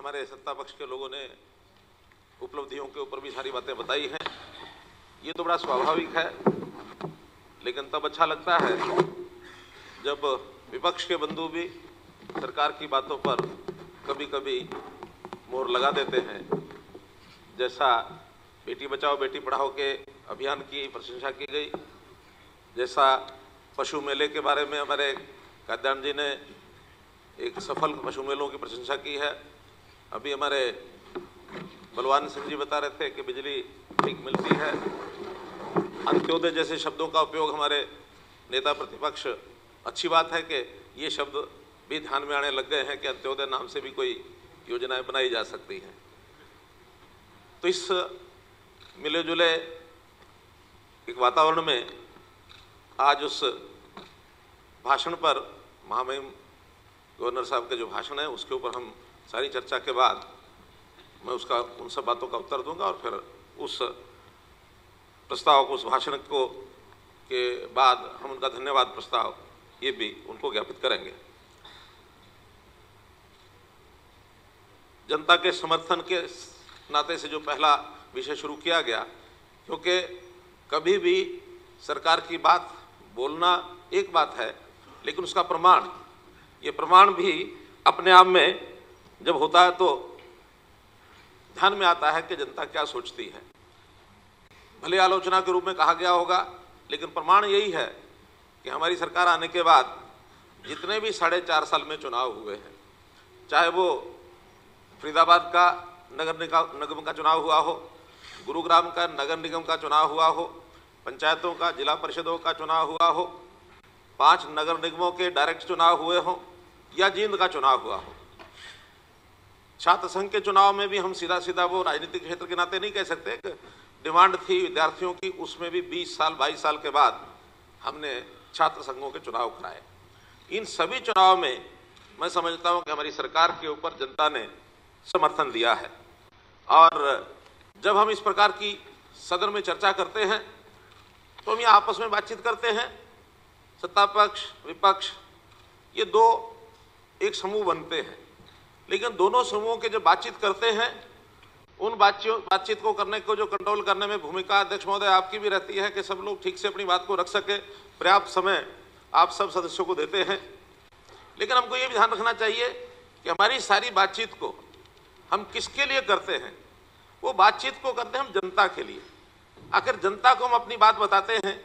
हमारे सत्ता पक्ष के लोगों ने उपलब्धियों के ऊपर भी सारी बातें बताई हैं। ये तो बड़ा स्वाभाविक है, लेकिन तब अच्छा लगता है जब विपक्ष के बंधु भी सरकार की बातों पर कभी कभी मोहर लगा देते हैं। जैसा बेटी बचाओ बेटी पढ़ाओ के अभियान की प्रशंसा की गई, जैसा पशु मेले के बारे में हमारे कात्यायन जी ने एक सफल पशु मेलों की प्रशंसा की है। अभी हमारे बलवान सिंह जी बता रहे थे कि बिजली ठीक मिलती है। अंत्योदय जैसे शब्दों का उपयोग हमारे नेता प्रतिपक्ष, अच्छी बात है कि ये शब्द भी ध्यान में आने लग गए हैं कि अंत्योदय नाम से भी कोई योजनाएं बनाई जा सकती हैं। तो इस मिले जुले एक वातावरण में आज उस भाषण पर, महामहिम गवर्नर साहब के जो भाषण है उसके ऊपर हम सारी चर्चा के बाद मैं उसका उन सब बातों का उत्तर दूंगा और फिर उस प्रस्ताव को, उस भाषण को के बाद हम उनका धन्यवाद प्रस्ताव ये भी उनको ज्ञापित करेंगे। जनता के समर्थन के नाते से जो पहला विषय शुरू किया गया, क्योंकि कभी भी सरकार की बात बोलना एक बात है, लेकिन उसका प्रमाण, ये प्रमाण भी अपने आप में जब होता है तो ध्यान में आता है कि जनता क्या सोचती है। भले आलोचना के रूप में कहा गया होगा, लेकिन प्रमाण यही है कि हमारी सरकार आने के बाद जितने भी 4.5 साल में चुनाव हुए हैं, चाहे वो फरीदाबाद का नगर निगम का चुनाव हुआ हो, गुरुग्राम का नगर निगम का चुनाव हुआ हो, पंचायतों का, जिला परिषदों का चुनाव हुआ हो, 5 नगर निगमों के डायरेक्ट चुनाव हुए हों या जींद का चुनाव हुआ हो। छात्र संघ के चुनाव में भी हम सीधा सीधा वो राजनीतिक क्षेत्र के नाते नहीं कह सकते कि डिमांड थी विद्यार्थियों की, उसमें भी 20 साल 22 साल के बाद हमने छात्र संघों के चुनाव कराए। इन सभी चुनाव में मैं समझता हूं कि हमारी सरकार के ऊपर जनता ने समर्थन दिया है। और जब हम इस प्रकार की सदन में चर्चा करते हैं तो हम ये आपस में बातचीत करते हैं, सत्ता पक्ष विपक्ष ये दो एक समूह बनते हैं, लेकिन दोनों समूहों के जब बातचीत करते हैं, उन बातचीत को करने को जो कंट्रोल करने में भूमिका अध्यक्ष महोदय आपकी भी रहती है कि सब लोग ठीक से अपनी बात को रख सके, पर्याप्त समय आप सब सदस्यों को देते हैं। लेकिन हमको ये भी ध्यान रखना चाहिए कि हमारी सारी बातचीत को हम किसके लिए करते हैं, वो बातचीत को करते हैं हम जनता के लिए। आखिर जनता को हम अपनी बात बताते हैं,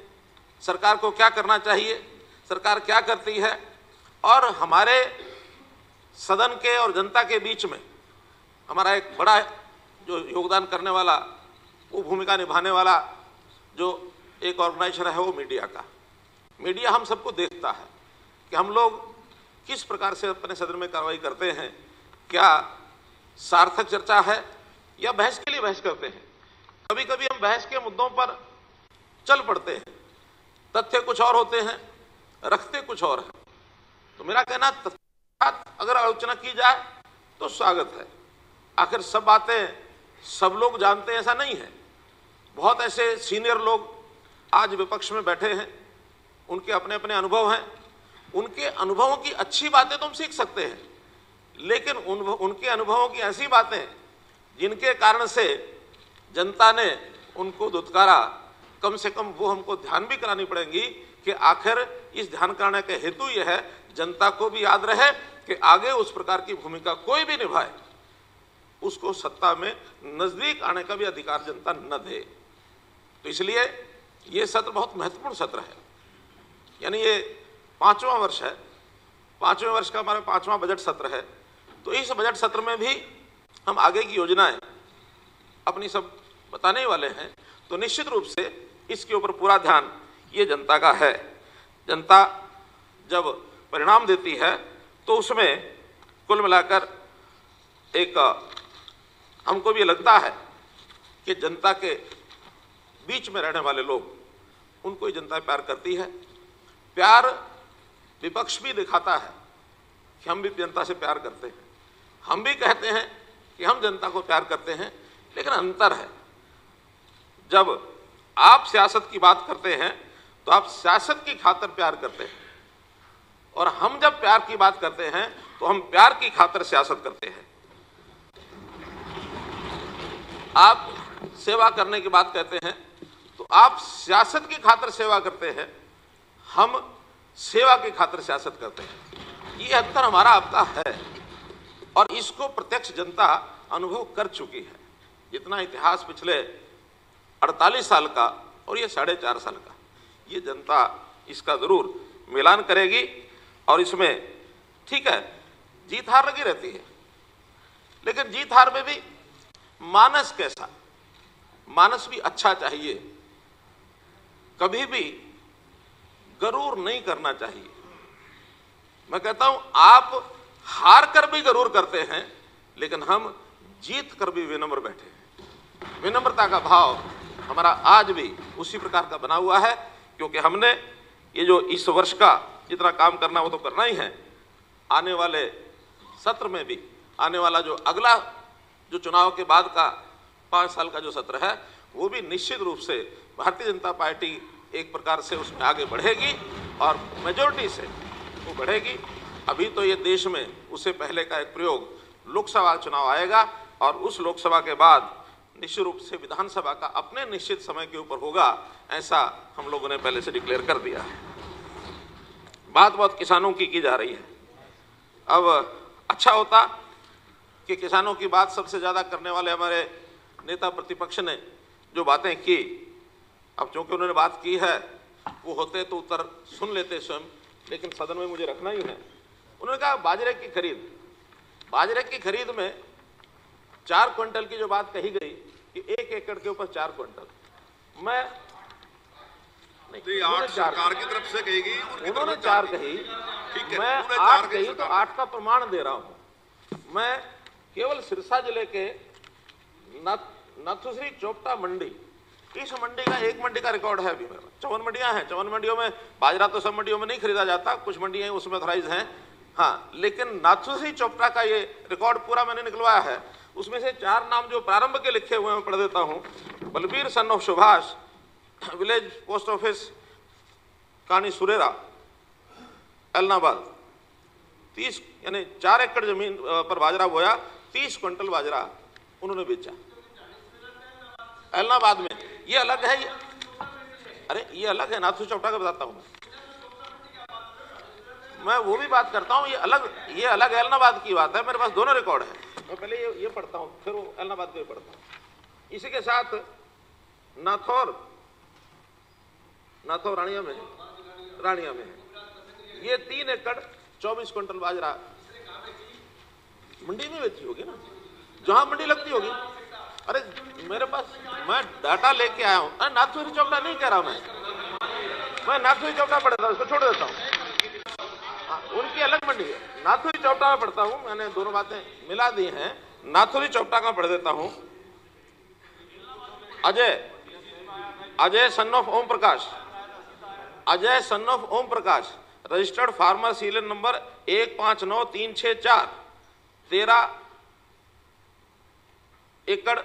सरकार को क्या करना चाहिए, सरकार क्या करती है, और हमारे सदन के और जनता के बीच में हमारा एक बड़ा जो योगदान करने वाला, वो भूमिका निभाने वाला जो एक ऑर्गेनाइजेशन है वो मीडिया का। मीडिया हम सबको देखता है कि हम लोग किस प्रकार से अपने सदन में कार्रवाई करते हैं, क्या सार्थक चर्चा है या बहस के लिए बहस करते हैं। कभी कभी हम बहस के मुद्दों पर चल पड़ते हैं, तथ्य कुछ और होते हैं, रखते कुछ और है। तो मेरा कहना, अगर आलोचना की जाए तो स्वागत है। आखिर सब बातें सब लोग जानते हैं ऐसा नहीं है। बहुत ऐसे सीनियर लोग आज विपक्ष में बैठे हैं, उनके अपने अपने अनुभव हैं, उनके अनुभवों की अच्छी बातें तो हम सीख सकते हैं, लेकिन उनके अनुभवों की ऐसी बातें जिनके कारण से जनता ने उनको दुत्कारा, कम से कम वो हमको ध्यान भी करानी पड़ेंगी कि आखिर इस ध्यान कराने का हेतु यह है जनता को भी याद रहे कि आगे उस प्रकार की भूमिका कोई भी निभाए, उसको सत्ता में नजदीक आने का भी अधिकार जनता न दे। तो इसलिए ये सत्र बहुत महत्वपूर्ण सत्र है। यानी ये 5वां वर्ष है, 5वें वर्ष का हमारा 5वां बजट सत्र है। तो इस बजट सत्र में भी हम आगे की योजनाएं अपनी सब बताने वाले हैं। तो निश्चित रूप से इसके ऊपर पूरा ध्यान ये जनता का है। जनता जब परिणाम देती है तो उसमें कुल मिलाकर एक हमको भी लगता है कि जनता के बीच में रहने वाले लोग, उनको ही जनता प्यार करती है। प्यार विपक्ष भी दिखाता है कि हम भी जनता से प्यार करते हैं, हम भी कहते हैं कि हम जनता को प्यार करते हैं, लेकिन अंतर है। जब आप सियासत की बात करते हैं तो आप सियासत की खातिर प्यार करते हैं, और हम जब प्यार की बात करते हैं तो हम प्यार की खातिर सियासत करते हैं। आप सेवा करने की बात कहते हैं तो आप सियासत की खातिर सेवा करते हैं, हम सेवा की खातिर सियासत करते हैं। ये अंतर हमारा आपका है और इसको प्रत्यक्ष जनता अनुभव कर चुकी है। जितना इतिहास पिछले 48 साल का और ये 4.5 साल का, ये जनता इसका जरूर मिलान करेगी। और इसमें ठीक है, जीत हार लगी रहती है, लेकिन जीत हार में भी मानस कैसा, मानस भी अच्छा चाहिए। कभी भी गरूर नहीं करना चाहिए। मैं कहता हूं आप हार कर भी गरूर करते हैं, लेकिन हम जीत कर भी विनम्र बैठे हैं। विनम्रता का भाव हमारा आज भी उसी प्रकार का बना हुआ है, क्योंकि हमने ये जो इस वर्ष का जितना काम करना वो तो करना ही है, आने वाले सत्र में भी, आने वाला जो अगला जो चुनाव के बाद का 5 साल का जो सत्र है, वो भी निश्चित रूप से भारतीय जनता पार्टी एक प्रकार से उसमें आगे बढ़ेगी और मेजोरिटी से वो बढ़ेगी। अभी तो ये देश में उससे पहले का एक प्रयोग लोकसभा चुनाव आएगा और उस लोकसभा के बाद निश्चित रूप से विधानसभा का अपने निश्चित समय के ऊपर होगा, ऐसा हम लोगों ने पहले से डिक्लेयर कर दिया है। बात बहुत किसानों की जा रही है। अब अच्छा होता कि किसानों की बात सबसे ज़्यादा करने वाले हमारे नेता प्रतिपक्ष ने जो बातें की, अब चूंकि उन्होंने बात की है, वो होते तो उत्तर सुन लेते स्वयं, लेकिन सदन में मुझे रखना ही है। उन्होंने कहा बाजरे की खरीद, बाजरे की खरीद में 4 क्विंटल की जो बात कही गई कि 1 एकड़ के ऊपर 4 क्विंटल, मैं नहीं, 8 सरकार की तरफ से कहेगी, उन्होंने 4 कही, मैं 8 कही तो 8 का प्रमाण दे रहा हूं। मैं केवल सिरसा जिले के नथुश्री चोपटा मंडी, इस मंडी का, एक मंडी का रिकॉर्ड है अभी मेरा। 54 मंडियां हैं, 54 मंडियों में बाजरा तो सब मंडियों में नहीं खरीदा जाता, कुछ मंडियां उसमें ऑथराइज हैं, हाँ, लेकिन नाथुश्री चोपटा का ये रिकॉर्ड पूरा मैंने निकलवाया है। उसमें से 4 नाम जो प्रारंभ के लिखे हुए हैं पढ़ देता हूं। Balbir son of Subhash, village post office कानी सुरेरा, एलनाबाद, 30 यानी 4 एकड़ जमीन पर बाजरा बोया, 30 क्विंटल बाजरा उन्होंने बेचा एलनाबाद में। ये अलग है, ये अरे ये अलग है, नाथुश्री चोपटा का बताता हूं मैं वो भी बात करता हूं। ये अलग एलनाबाद की बात है। मेरे पास दोनों रिकॉर्ड है, मैं पहले ये पढ़ता हूं, फिर वो एलनाबाद को पढ़ता हूं। इसी के साथ नाथौर रानिया में है, ये 3 एकड़ 24 क्विंटल बाजरा मंडी में बेची होगी ना, जहां मंडी लगती होगी। अरे मेरे पास, मैं डाटा लेके आया हूं। अरे नाथुश्री चोपटा नहीं कह रहा मैं नाथुश्री चोपटा पढ़ता हूं, उसको छोड़ देता हूं, उनकी अलग मंडी है। नाथुश्री चोपटा में पढ़ता हूं, मैंने दोनों बातें मिला दी हैं। नाथुश्री चोपटा का पढ़ देता हूं। Ajay son of Om Prakash, Ajay son of Om Prakash, registered farmer serial number 159364, 13 एकड़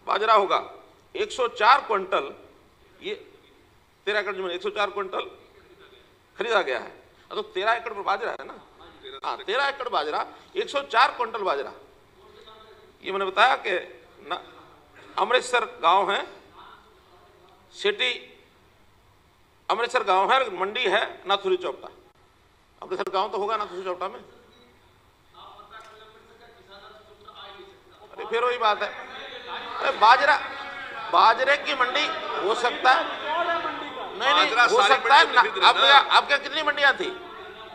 बाजरा होगा, 104 क्विंटल, ये 13 एकड़ जमीन 104 क्विंटल खरीदा गया है। तो 13 एकड़ पर बाजरा है ना, हाँ, 13 एकड़ बाजरा, 104 क्विंटल बाजरा। ये मैंने बताया कि अमृतसर गांव है, सिटी अमृतसर गांव है, मंडी है नाथुश्री चोपटा। अमृतसर गांव तो होगा नाथुश्री चोपटा में। अरे फिर वही बात है, अरे बाजरे की मंडी हो सकता है, नहीं हो सकता है। आपके कितनी मंडियां थी?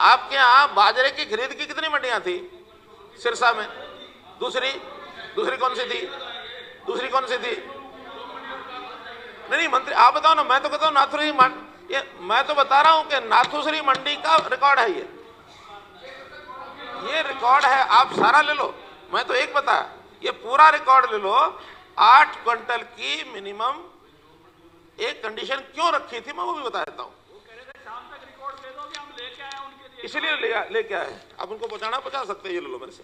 आपके यहाँ बाजरे की खरीद की कितनी मंडियां थी? सिरसा में। दूसरी कौन सी थी? नहीं मंत्री आप बताओ ना, मैं तो कहता हूँ नाथुश्री, मैं तो बता रहा हूं कि नाथुश्री मंडी का रिकॉर्ड है, ये रिकॉर्ड है। आप सारा ले लो, मैं तो एक बताया, ये पूरा रिकॉर्ड ले लो। 8 क्विंटल की मिनिमम एक कंडीशन क्यों रखी थी, मैं वो भी बता देता हूं। इसलिए लेके आए, आप उनको पहुंचा सकते हैं, ये ले लो मेरे से।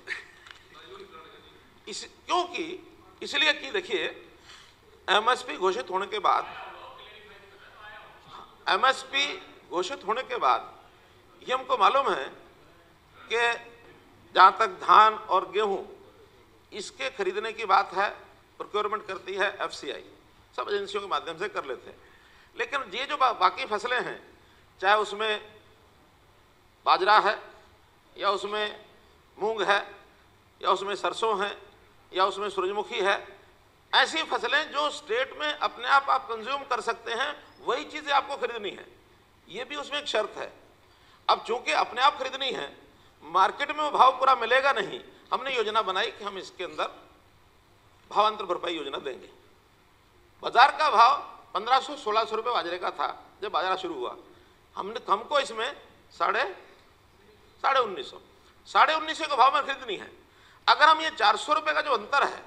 क्योंकि इसलिए कि देखिए, एमएसपी घोषित होने के बाद ये हमको मालूम है कि जहां तक धान और गेहूं, इसके खरीदने की बात है, प्रोक्योरमेंट करती है FCI, सब एजेंसियों के माध्यम से कर लेते हैं। लेकिन ये जो बाकी फसलें हैं, चाहे उसमें बाजरा है या उसमें मूंग है या उसमें सरसों है या उसमें सूरजमुखी है, ऐसी फसलें जो स्टेट में अपने आप कंज्यूम कर सकते हैं, वही चीज़ें आपको खरीदनी है। ये भी उसमें एक शर्त है। अब चूंकि अपने आप खरीदनी है, मार्केट में वो भाव पूरा मिलेगा नहीं, हमने योजना बनाई कि हम इसके अंदर भावांतर भरपाई योजना देंगे। बाजार का भाव 1500-1600 रुपये बाजरे का था जब बाजरा शुरू हुआ, हमको इसमें 1950 के भाव में खरीदनी है। अगर हम ये 400 रुपये का जो अंतर है,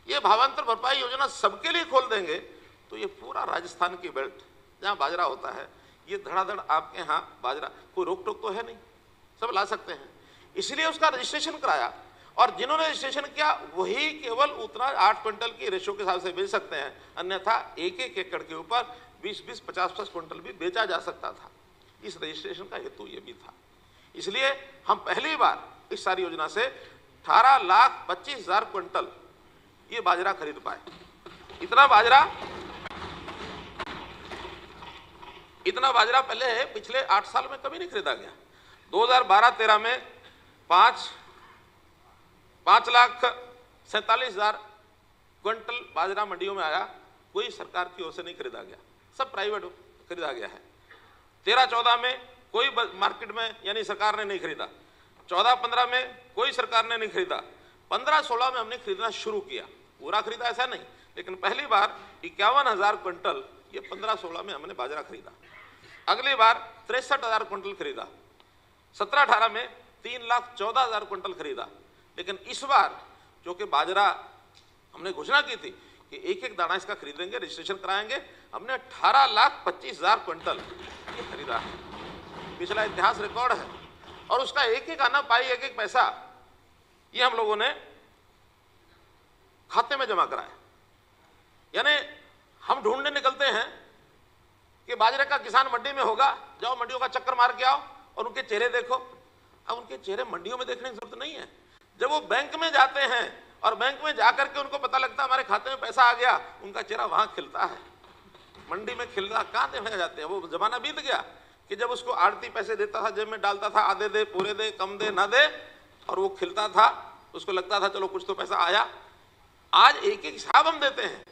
ये भावांतर भरपाई योजना सबके लिए खोल देंगे, तो ये पूरा राजस्थान की बेल्ट जहाँ बाजरा होता है, ये धड़ाधड़ आपके यहाँ बाजरा, कोई रोक टोक तो है नहीं, सब ला सकते हैं। इसलिए उसका रजिस्ट्रेशन कराया, और जिन्होंने रजिस्ट्रेशन किया वही केवल उतना 8 क्विंटल की रेशो के हिसाब से बेच सकते हैं, अन्यथा एक एकड़ के ऊपर 20-20, 50-50 क्विंटल भी बेचा जा सकता था। इस रजिस्ट्रेशन का हेतु ये भी था। इसलिए हम पहली बार इस सारी योजना से 18,25,000 क्विंटल ये बाजरा खरीद पाए। इतना बाजरा पहले पिछले 8 साल में कभी नहीं खरीदा गया। 2012-13 में 5,47,000 क्विंटल बाजरा मंडियों में आया, कोई सरकार की ओर से नहीं खरीदा गया, सब प्राइवेट खरीदा गया है। 13-14 में कोई मार्केट में यानी सरकार ने नहीं खरीदा, 14-15 में कोई सरकार ने नहीं खरीदा, 15-16 में हमने खरीदना शुरू किया, पूरा खरीदा ऐसा नहीं, लेकिन पहली बार 51,000 क्विंटल ये 15-16 में हमने बाजरा खरीदा। अगली बार 63,000 क्विंटल खरीदा, 17-18 में 3,14,000 क्विंटल खरीदा। लेकिन इस बार जो कि बाजरा हमने घोषणा की थी कि एक एक दाना इसका खरीदेंगे, रजिस्ट्रेशन कराएंगे, हमने 18,25,000 क्विंटल ये खरीदा है। पिछला इतिहास रिकॉर्ड है, और उसका एक एक आना पाई, एक एक पैसा ये हम लोगों ने खाते में जमा कराया। यानी हम ढूंढने निकलते हैं कि बाजरे का किसान मंडी में होगा, जाओ मंडियों का चक्कर मार के आओ और उनके चेहरे देखो। अब उनके चेहरे मंडियों में देखने की जरूरत नहीं है, जब वो बैंक में जाते हैं और बैंक में जाकर के उनको पता लगता है हमारे खाते में पैसा आ गया, उनका चेहरा वहां खिलता है। मंडी में खिलता कहाँ देखने जाते हैं? वो जमाना बीत गया कि जब उसको आड़ती पैसे देता था, जेब में डालता था, आधे दे, पूरे दे, कम दे, ना दे, और वो खिलता था, उसको लगता था चलो कुछ तो पैसा आया। आज एक एक हिसाब हम देते हैं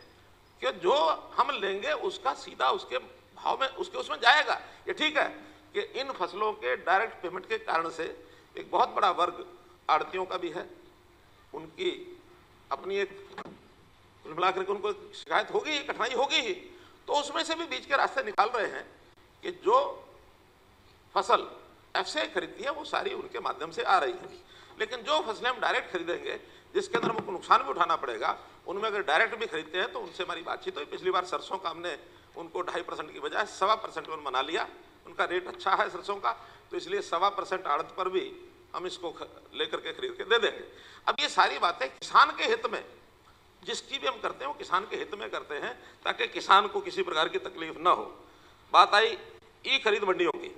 कि जो हम लेंगे उसका सीधा उसके भाव में, उसके उसमें जाएगा। ये ठीक है कि इन फसलों के डायरेक्ट पेमेंट के कारण से एक बहुत बड़ा वर्ग आड़तियों का भी है, उनकी अपनी एक कुल मिलाकर के उनको शिकायत होगी, कठिनाई होगी ही, तो उसमें से भी बीच के रास्ते निकाल रहे हैं कि जो फसल FCI खरीदती है वो सारी उनके माध्यम से आ रही है। लेकिन जो फसलें हम डायरेक्ट खरीदेंगे, जिसके अंदर हमको नुकसान भी उठाना पड़ेगा, उनमें अगर डायरेक्ट भी खरीदते हैं तो उनसे हमारी बातचीत हुई। पिछली बार सरसों का हमने उनको 2.5% की बजाय 1.25% में मना लिया, उनका रेट अच्छा है सरसों का, तो इसलिए 1.25% आड़त पर भी हम इसको लेकर के खरीद के दे देंगे। अब ये सारी बातें किसान के हित में, जिसकी भी हम करते हैं वो किसान के हित में करते हैं, ताकि किसान को किसी प्रकार की तकलीफ ना हो। बात आई ई खरीद मंडियों की।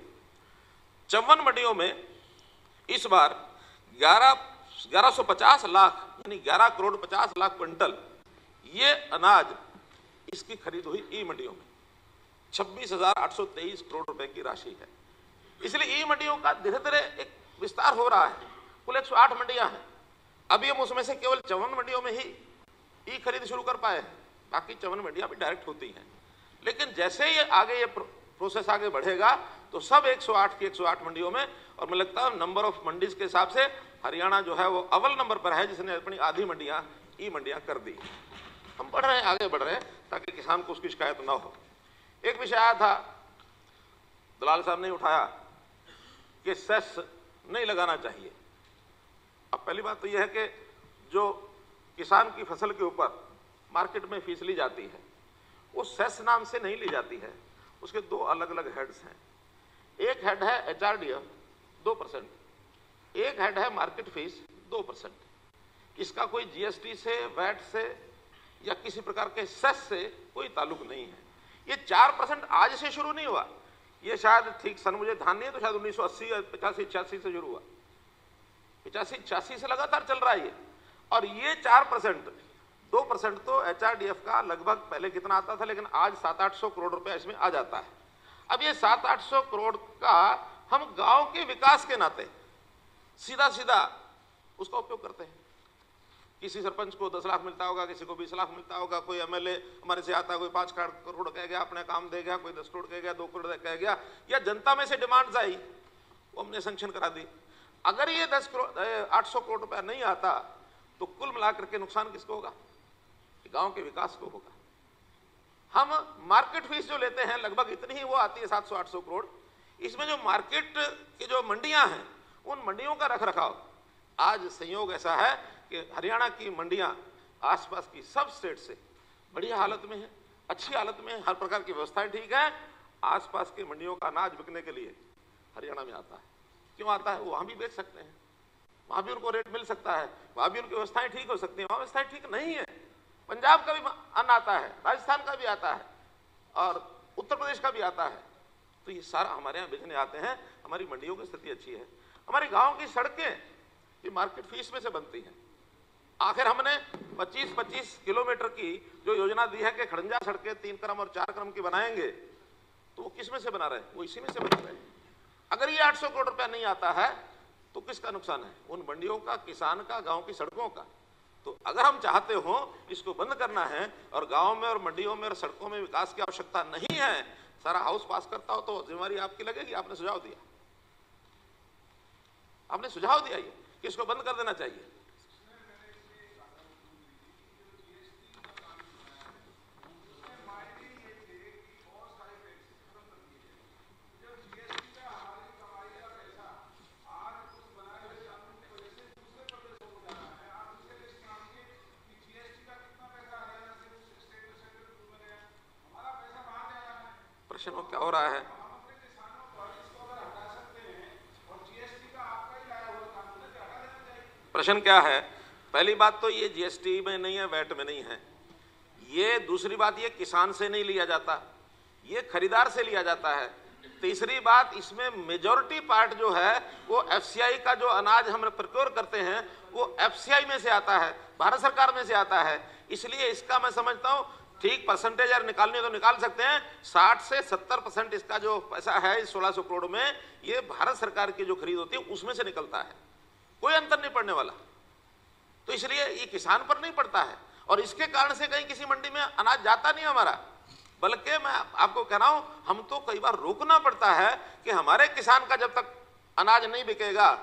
54 मंडियों में इस बार 1150 लाख यानी 11 करोड़ 50 लाख क्विंटल ये अनाज इसकी खरीद हुई ई मंडियों में। 26,823 करोड़ रुपए की राशि है। इसलिए ई मंडियों का धीरे धीरे एक विस्तार हो रहा है। कुल 108 मंडियां हैं। अभी हम उसमें से केवल 54 मंडियों में ही ई खरीद शुरू कर पाए हैं, बाकी 54 मंडियां भी डायरेक्ट होती हैं। लेकिन जैसे ये आगे ये प्रोसेस आगे बढ़ेगा तो सब 108 की 108 मंडियों में, और मुझे लगता है नंबर ऑफ मंडीज के हिसाब से हरियाणा जो है वो अव्वल नंबर पर है, जिसने अपनी आधी मंडियां ई मंडियां कर दी। हम बढ़ रहे हैं, आगे बढ़ रहे हैं, ताकि किसान को उसकी शिकायत ना हो। एक विषय आया था, दलाल साहब ने उठाया कि सेस नहीं लगाना चाहिए। अब पहली बात तो यह है कि जो किसान की फसल के ऊपर मार्केट में फीस ली जाती है वो सेस नाम से नहीं ली जाती है, उसके दो अलग अलग हेड्स हैं। एक हेड है HRDF 2%, एक हेड है मार्केट फीस 2%। इसका कोई GST से, वैट से या किसी प्रकार के सेस से कोई ताल्लुक नहीं है। ये 4% आज से शुरू नहीं हुआ, ये शायद ठीक सन मुझे ध्यान नहीं है, तो शायद 1980 या 85-86 से शुरू हुआ। 85-86 से लगातार चल रहा है ये। और ये 4%, 2% तो HRDF का लगभग पहले कितना आता था, लेकिन आज 700-800 करोड़ रुपया इसमें आ जाता है। अब ये 700-800 करोड़ का हम गांव के विकास के नाते सीधा सीधा उसका उपयोग करते हैं। किसी सरपंच को 10 लाख मिलता होगा, किसी को 20 लाख मिलता होगा, कोई MLA हमारे से आता है, कोई 5 करोड़ कह गया अपने काम दे गया, कोई 10 करोड़ कह गया, 2 करोड़ कह गया, या जनता में से डिमांड्स आई वो हमने सैंक्शन करा दी। अगर ये 800 करोड़ रुपया नहीं आता तो कुल मिलाकर के नुकसान किसको होगा? गांव के विकास को होगा। हम मार्केट फीस जो लेते हैं लगभग इतनी ही वो आती है, 700-800 करोड़। इसमें जो मार्केट की जो मंडियां हैं, उन मंडियों का रख रखाव, आज संयोग ऐसा है कि हरियाणा की मंडियां आसपास की सब स्टेट से बढ़िया हालत में है, अच्छी हालत में है, हर प्रकार की व्यवस्थाएं ठीक है। आसपास की मंडियों का अनाज बिकने के लिए हरियाणा में आता है। क्यों आता है? वो वहां भी बेच सकते हैं, वहां भी उनको रेट मिल सकता है, वहां भी उनकी व्यवस्थाएं ठीक हो सकती हैं। वहां व्यवस्थाएं ठीक नहीं है। पंजाब का भी अन्न आता है, राजस्थान का भी आता है और उत्तर प्रदेश का भी आता है। तो ये सारा हमारे यहाँ बेचने आते हैं। हमारी मंडियों की स्थिति अच्छी है। हमारे गांव की सड़कें ये मार्केट फीस में से बनती हैं। आखिर हमने 25-25 किलोमीटर की जो योजना दी है कि खड़ंजा सड़कें 3 क्रम और 4 क्रम की बनाएंगे, तो वो किस में से बना रहे हैं? वो इसी में से बना रहे हैं। अगर ये 800 करोड़ रुपया नहीं आता है तो किसका नुकसान है? उन मंडियों का, किसान का, गांव की सड़कों का। तो अगर हम चाहते हो इसको बंद करना है और गांव में और मंडियों में और सड़कों में विकास की आवश्यकता नहीं है, सारा हाउस पास करता हो तो जिम्मेवारी आपकी लगेगी। आपने सुझाव दिया, आपने सुझाव दिया ये कि इसको बंद कर देना चाहिए। प्रश्न क्या हो रहा है? प्रश्न क्या है? पहली बात तो ये GST में नहीं है, वैट में नहीं है। ये दूसरी बात, ये किसान से नहीं लिया जाता, ये खरीदार से लिया जाता है। तीसरी बात, इसमें मेजॉरिटी पार्ट जो है वो FCI का जो अनाज हम प्रोक्योर करते हैं वो FCI में से आता है, भारत सरकार में से आता है। इसलिए इसका मैं समझता हूँ ठीक परसेंटेज यार निकालनी है तो निकाल सकते हैं। 60 से 70% इसका जो पैसा है इस 1600 करोड़ में, ये भारत सरकार की जो खरीद होती है उसमें से निकलता है, कोई अंतर नहीं पड़ने वाला। तो इसलिए ये किसान पर नहीं पड़ता है और इसके कारण से कहीं किसी मंडी में अनाज जाता नहीं हमारा। बल्कि मैं आपको कह रहा हूं, हम तो कई बार रोकना पड़ता है कि हमारे किसान का जब तक अनाज नहीं बिकेगा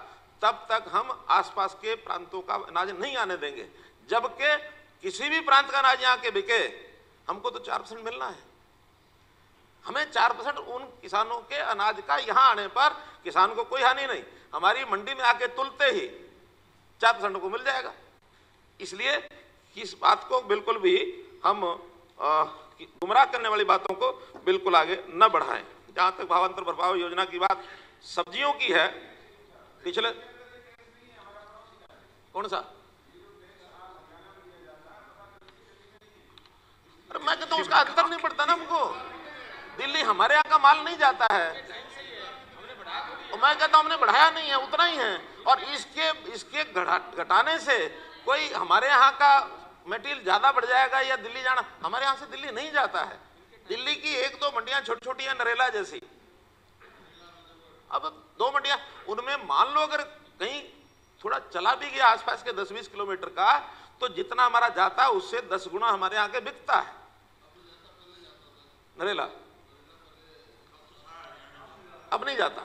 तब तक हम आसपास के प्रांतों का अनाज नहीं आने देंगे। जबकि किसी भी प्रांत का अनाज यहाँ के बिके, हमको तो 4% मिलना है। हमें 4% उन किसानों के अनाज का यहाँ आने पर किसान को कोई हानि नहीं, हमारी मंडी में आके तुलते ही 4% को मिल जाएगा। इसलिए इस बात को बिल्कुल भी हम गुमराह करने वाली बातों को बिल्कुल आगे न बढ़ाएं। जहां तक भावांतर भरपाई योजना की बात सब्जियों की है, पिछले कौन सा, अरे मैं कहता हूं उसका अंतर नहीं पड़ता ना हमको। दिल्ली हमारे यहाँ का माल नहीं जाता है, और मैं कहता हूं हमने बढ़ाया नहीं है, उतना ही है। और इसके घटाने से कोई हमारे यहाँ का मटेरियल ज्यादा बढ़ जाएगा या दिल्ली जाना, हमारे यहाँ से दिल्ली नहीं जाता है। दिल्ली की 1-2 मंडियां छोटी छोटी हैं, नरेला जैसी, अब 2 मंडियां, उनमें मान लो अगर कहीं थोड़ा चला भी गया आसपास के 10-20 किलोमीटर का, तो जितना हमारा जाता है उससे 10 गुना हमारे यहाँ के बिकता है नरेला, अब नहीं जाता।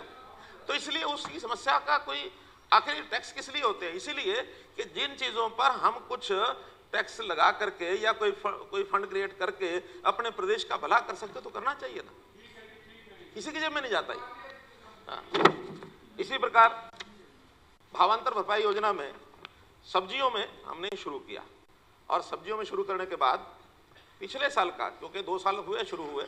तो इसलिए उसकी समस्या का कोई, आखिर टैक्स किस लिए होते हैं? इसीलिए कि जिन चीजों पर हम कुछ टैक्स लगा करके या कोई फंड क्रिएट करके अपने प्रदेश का भला कर सकते तो करना चाहिए ना, किसी की जेब में नहीं जाता ही। इसी प्रकार भावांतर भरपाई योजना में सब्जियों में हमने शुरू किया, और सब्जियों में शुरू करने के बाद पिछले साल का, क्योंकि 2 साल हुए शुरू हुए,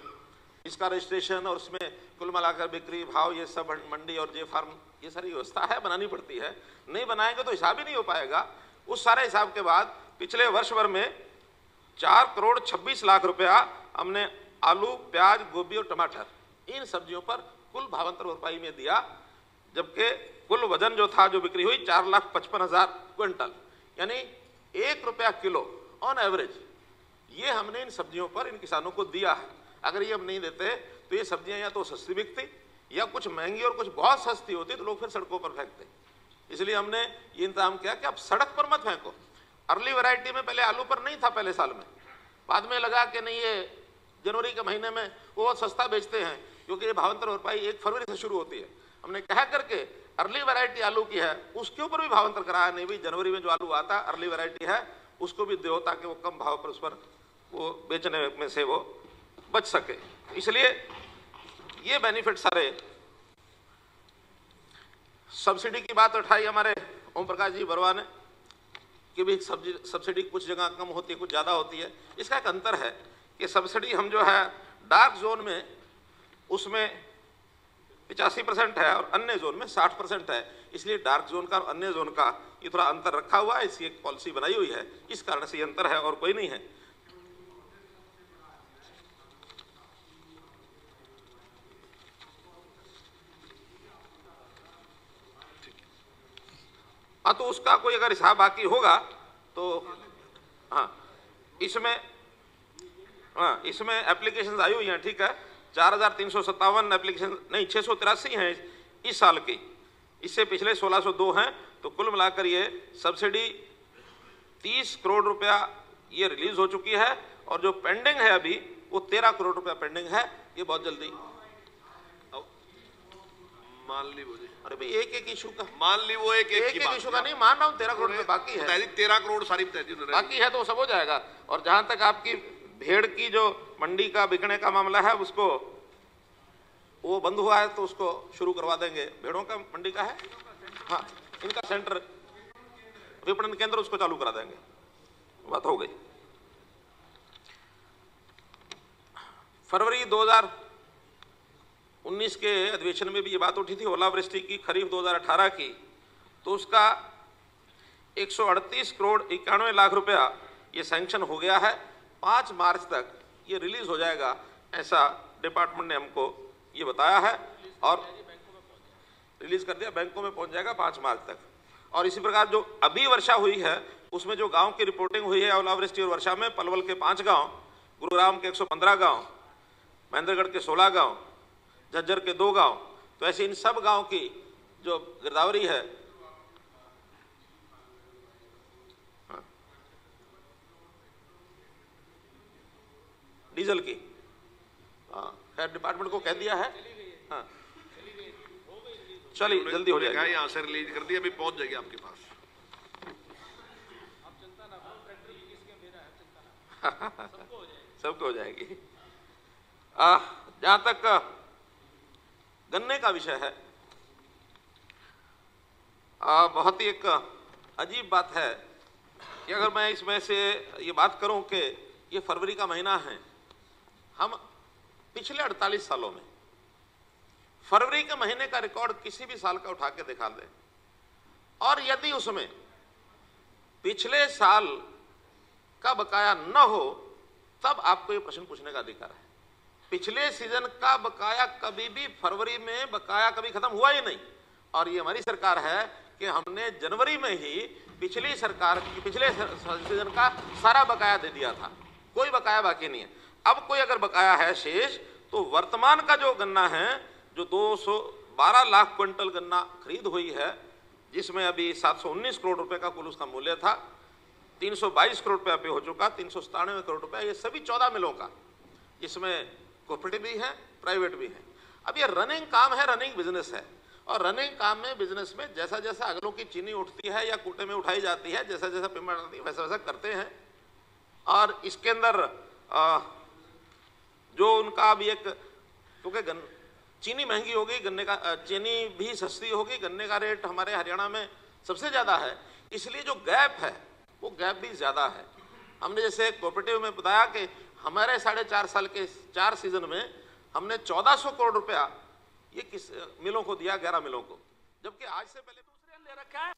इसका रजिस्ट्रेशन और उसमें कुल मिलाकर बिक्री भाव ये सब मंडी और जे फार्म ये सारी व्यवस्था है, बनानी पड़ती है। नहीं बनाएंगे तो हिसाब ही नहीं हो पाएगा। उस सारे हिसाब के बाद पिछले वर्ष भर में 4 करोड़ 26 लाख रुपया हमने आलू, प्याज, गोभी और टमाटर इन सब्जियों पर कुल भावांतर भरपाई में दिया। जबकि कुल वजन जो था, जो बिक्री हुई 4,55,000 क्विंटल, यानी ₹1 किलो ऑन एवरेज ये हमने इन सब्जियों पर इन किसानों को दिया है। अगर ये हम नहीं देते तो ये सब्जियां या तो सस्ती बिकती या कुछ महंगी और कुछ बहुत सस्ती होती तो लोग फिर सड़कों पर फेंकते। इसलिए हमने ये इंतजाम किया कि आप सड़क पर मत फेंको। अर्ली वैरायटी में पहले आलू पर नहीं था पहले साल में, बाद में लगा कि नहीं ये जनवरी के महीने में वो बहुत सस्ता बेचते हैं क्योंकि ये भावांतर भरपाई 1 फरवरी से शुरू होती है। हमने कहा करके अर्ली वैरायटी आलू की है उसके ऊपर भी भावांतर कराया, नहीं भी जनवरी में जो आलू आता है अर्ली वैरायटी है उसको भी दो ताकि वो कम भाव पर उस पर वो बेचने में से वो बच सके। इसलिए ये बेनिफिट सारे। सब्सिडी की बात उठाई हमारे ओम प्रकाश जी बरवा ने कि भी सब्सिडी कुछ जगह कम होती है कुछ ज़्यादा होती है। इसका एक अंतर है कि सब्सिडी हम जो है डार्क जोन में उसमें 85% है और अन्य जोन में 60% है। इसलिए डार्क जोन का और अन्य जोन का ये थोड़ा अंतर रखा हुआ है, इसकी एक पॉलिसी बनाई हुई है, इस कारण से ये अंतर है और कोई नहीं है। हाँ, तो उसका कोई अगर हिसाब बाकी होगा तो हाँ इसमें एप्लीकेशन आई हुई हैं, ठीक है। 4,357 एप्लीकेशन नहीं 683 हैं इस साल की, इससे पिछले 1,602 हैं। तो कुल मिलाकर ये सब्सिडी 30 करोड़ रुपया ये रिलीज हो चुकी है और जो पेंडिंग है अभी वो 13 करोड़ रुपया पेंडिंग है। ये बहुत जल्दी मान ली वो, अरे भाई एक इशू का मान ली वो एक इशू का नहीं मान रहा हूँ, 13 करोड़ रुपये बाकी है। 13 करोड़ सारी बाकी है तो सब हो जाएगा। और जहां तक आपकी भेड़ की जो मंडी का बिकने का मामला है उसको वो बंद हुआ है तो उसको शुरू करवा देंगे। भेड़ों का मंडी का है, हाँ इनका सेंटर विपणन केंद्र उसको चालू करा देंगे, बात हो गई। फरवरी 2019 के अधिवेशन में भी ये बात उठी थी ओलावृष्टि की खरीफ 2018 की, तो उसका 138 करोड़ 91 लाख रुपया ये सैंक्शन हो गया है। 5 मार्च तक ये रिलीज हो जाएगा ऐसा डिपार्टमेंट ने हमको ये बताया है और रिलीज कर दिया, बैंकों में पहुंच जाएगा 5 मार्च तक। और इसी प्रकार जो अभी वर्षा हुई है उसमें जो गांव की रिपोर्टिंग हुई है ओलावृष्टि और वर्षा में, पलवल के 5 गांव, गुरुग्राम के 115 गांव, महेंद्रगढ़ के 16 गांव, झज्जर के 2 गांव, तो ऐसे इन सब गांव की जो गिरदावरी है डीजल की, खैर डिपार्टमेंट को कह दिया है, हाँ चलिए जल्दी हो जाएगा। यहाँ से रिलीज कर दिया, अभी पहुंच जाएगी आपके पास। सबको हो जाएगी। जहां तक गन्ने का विषय है, बहुत ही एक अजीब बात है कि अगर मैं इसमें से ये बात करूं कि ये फरवरी का महीना है, हम पिछले 48 सालों में फरवरी के महीने का रिकॉर्ड किसी भी साल का उठा के दिखा दें और यदि उसमें पिछले साल का बकाया न हो तब आपको ये प्रश्न पूछने का अधिकार है। पिछले सीजन का बकाया कभी भी फरवरी में बकाया कभी खत्म हुआ ही नहीं और ये हमारी सरकार है कि हमने जनवरी में ही पिछली सरकार की पिछले सीजन का सारा बकाया दे दिया था, कोई बकाया बाकी नहीं है। अब कोई अगर बकाया है शेष तो वर्तमान का जो गन्ना है जो 212 लाख क्विंटल गन्ना खरीद हुई है जिसमें अभी 719 करोड़ रुपए का कुल उसका मूल्य था, 322 करोड़ रुपया पे हो चुका, 397 करोड़ रुपया, ये सभी 14 मिलों का, जिसमें कोऑपरेटिव भी है प्राइवेट भी है। अब ये रनिंग काम है, रनिंग बिजनेस है और रनिंग काम में बिजनेस में जैसा जैसा अगलों की चीनी उठती है या कूटे में उठाई जाती है, जैसा जैसा पेमेंट आती है वैसा वैसा करते हैं। और इसके अंदर जो उनका अभी एक, क्योंकि चीनी महंगी हो गई, गन्ने का चीनी भी सस्ती होगी, गन्ने का रेट हमारे हरियाणा में सबसे ज़्यादा है, इसलिए जो गैप है वो गैप भी ज़्यादा है। हमने जैसे कोऑपरेटिव में बताया कि हमारे 4.5 साल के 4 सीजन में हमने 1400 करोड़ रुपया ये किस मिलों को दिया, 11 मिलों को, जबकि आज से पहले दूसरे ले रखा है।